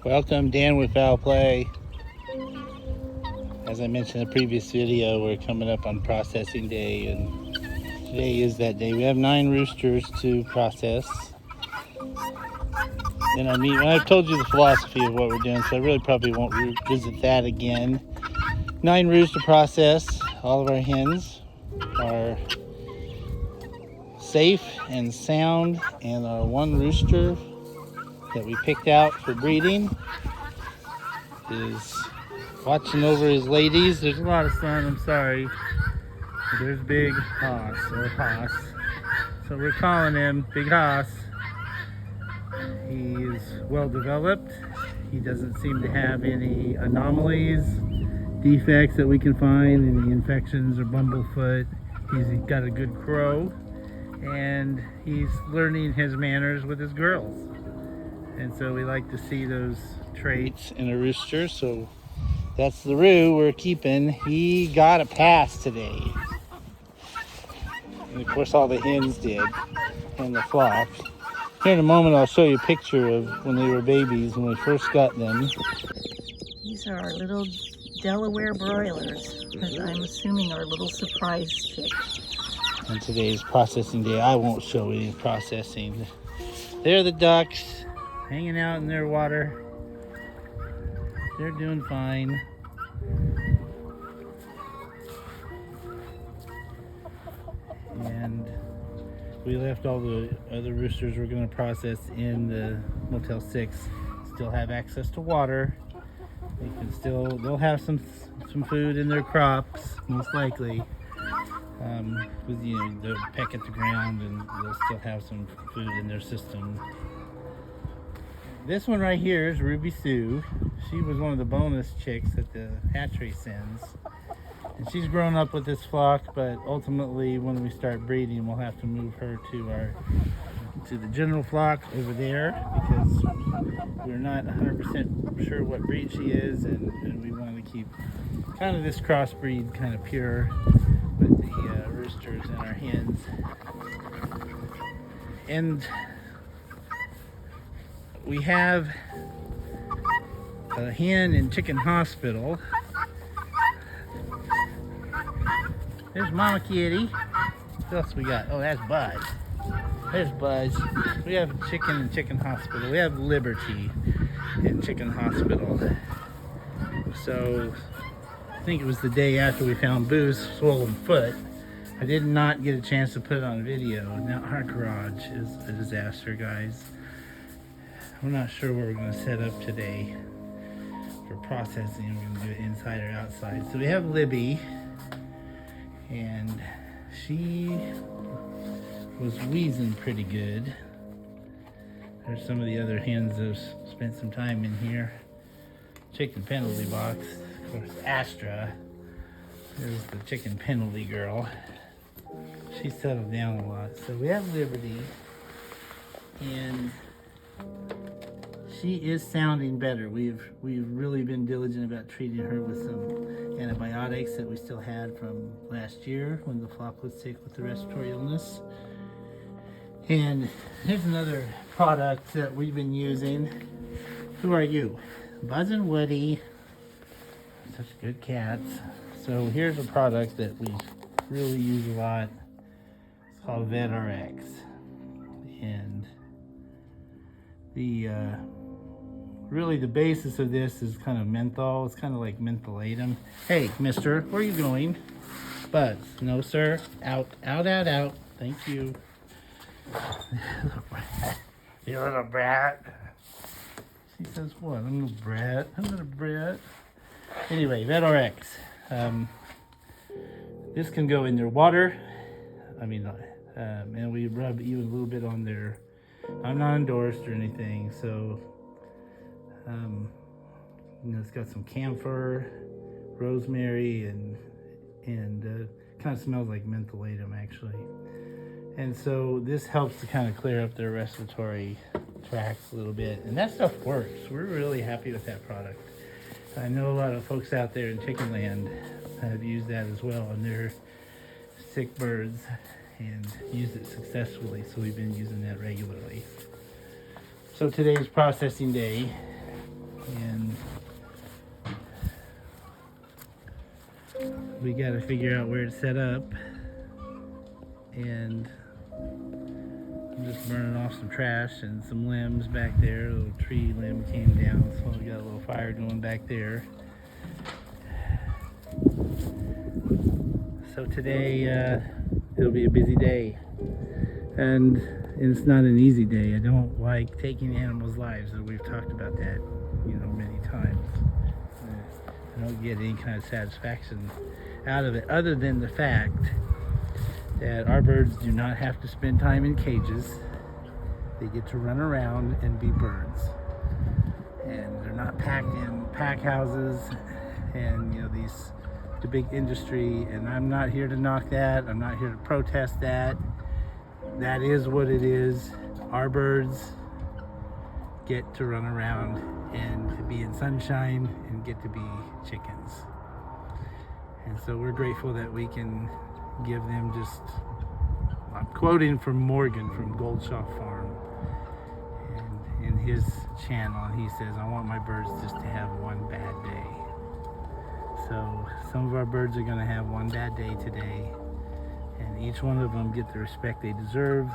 Welcome, Dan with Foul Play. As I mentioned in the previous video, we're coming up on processing day, and today is that day. We have 9 roosters to process. And I've told you the philosophy of what we're doing, so I really probably won't revisit that again. 9 roosters to process. All of our hens are safe and sound, and our 1 rooster that we picked out for breeding is watching over his ladies. There's a lot of sun, I'm sorry. There's Big Hoss, or Hoss. So we're calling him Big Hoss. He is well developed. He doesn't seem to have any anomalies, defects that we can find, any infections or bumblefoot. He's got a good crow, and he's learning his manners with his girls. And so we like to see those traits in a rooster. So that's the roo we're keeping. He got a pass today. And of course all the hens did, and the flock. Here in a moment I'll show you a picture of when they were babies, when we first got them. These are our little Delaware broilers, I'm assuming our little surprise chick. And today's processing day. I won't show any processing. They're the ducks hanging out in their water. They're doing fine. And we left all the other roosters we're going to process in the Motel 6. Still have access to water. They can they'll have some food in their crops, most likely. With, they'll peck at the ground and they'll still have some food in their system. This one right here is Ruby Sue. She was one of the bonus chicks that the hatchery sends. And she's grown up with this flock, but ultimately when we start breeding, we'll have to move her to the general flock over there, because we're not 100% sure what breed she is, and we want to keep kind of this crossbreed kind of pure with the roosters and our hens. And we have a hen and chicken hospital. There's Mama Kitty. What else we got? Oh, that's Buzz. There's Buzz. We have chicken and chicken hospital. We have Liberty in chicken hospital. So I think it was the day after we found Boo's swollen foot. I did not get a chance to put it on video. Now our garage is a disaster, guys. We're not sure where we're going to set up today for processing. We're going to do it inside or outside. So we have Libby, and she was wheezing pretty good. There's some of the other hens that have spent some time in here. Chicken penalty box. Of course, Astra. There's the chicken penalty girl. She settled down a lot. So we have Liberty, and she is sounding better. We've really been diligent about treating her with some antibiotics that we still had from last year when the flock was sick with the respiratory illness. And here's another product that we've been using. Who are you? Buzz and Woody. Such good cats. So here's a product that we really use a lot. It's called VetRx. And really the basis of this is kind of menthol. It's kind of like mentholatum. Hey, mister, where are you going? Buzz. No, sir. Out, out, out, out. Thank you. You little brat. She says, what? I'm a brat. I'm not a brat. Anyway, VetRx. This can go in their water. And we rub even a little bit on their... I'm not endorsed or anything, so... it's got some camphor, rosemary, and kind of smells like mentholatum, actually. And so this helps to kind of clear up their respiratory tracts a little bit. And that stuff works. We're really happy with that product. I know a lot of folks out there in chicken land have used that as well on their sick birds and used it successfully. So we've been using that regularly. So today's processing day. and we got to figure out where it's set up. And I'm just burning off some trash and some limbs back there. A little tree limb came down, so we got a little fire going back there. So today it'll be a busy day, and it's not an easy day. I don't like taking animals' lives, and we've talked about that, many times. I don't get any kind of satisfaction out of it, other than the fact that our birds do not have to spend time in cages. They get to run around and be birds, and they're not packed in pack houses and the big industry. And I'm not here to knock that. I'm not here to protest that. That is what it is. Our birds get to run around and to be in sunshine and get to be chickens. And so we're grateful that we can give them just, I'm quoting from Morgan from Goldshaw Farm, and in his channel he says, I want my birds just to have one bad day. So some of our birds are going to have one bad day today, and each one of them get the respect they deserve,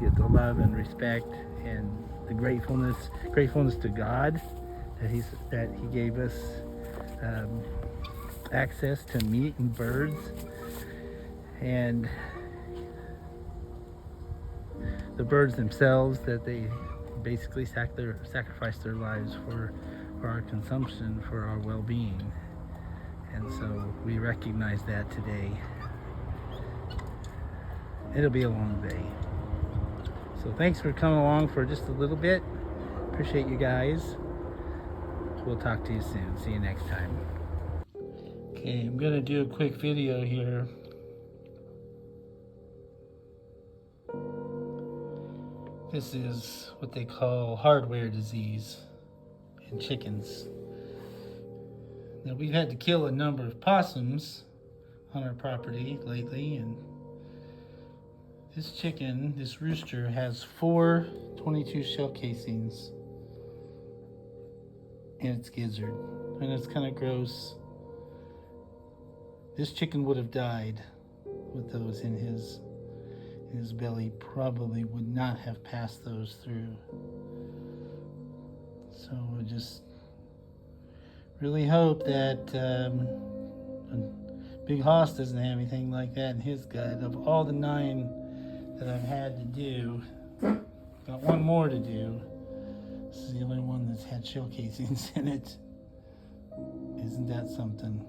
get the love and respect and the gratefulness to God that he gave us access to meat and birds, and the birds themselves, that they basically sacrifice their lives for our consumption, for our well-being. And so we recognize that today. It'll be a long day. So thanks for coming along for just a little bit. Appreciate you guys. We'll talk to you soon. See you next time. Okay, I'm gonna do a quick video here. This is what they call hardware disease in chickens. Now, we've had to kill a number of possums on our property lately, and this rooster has 4 22 shell casings in its gizzard, and it's kind of gross. This chicken would have died with those in his belly, probably would not have passed those through. So we just really hope that Big Hoss doesn't have anything like that in his gut. Of all the 9 that I've had to do, got one more to do. This is the only one that's had shell casings in it. Isn't that something?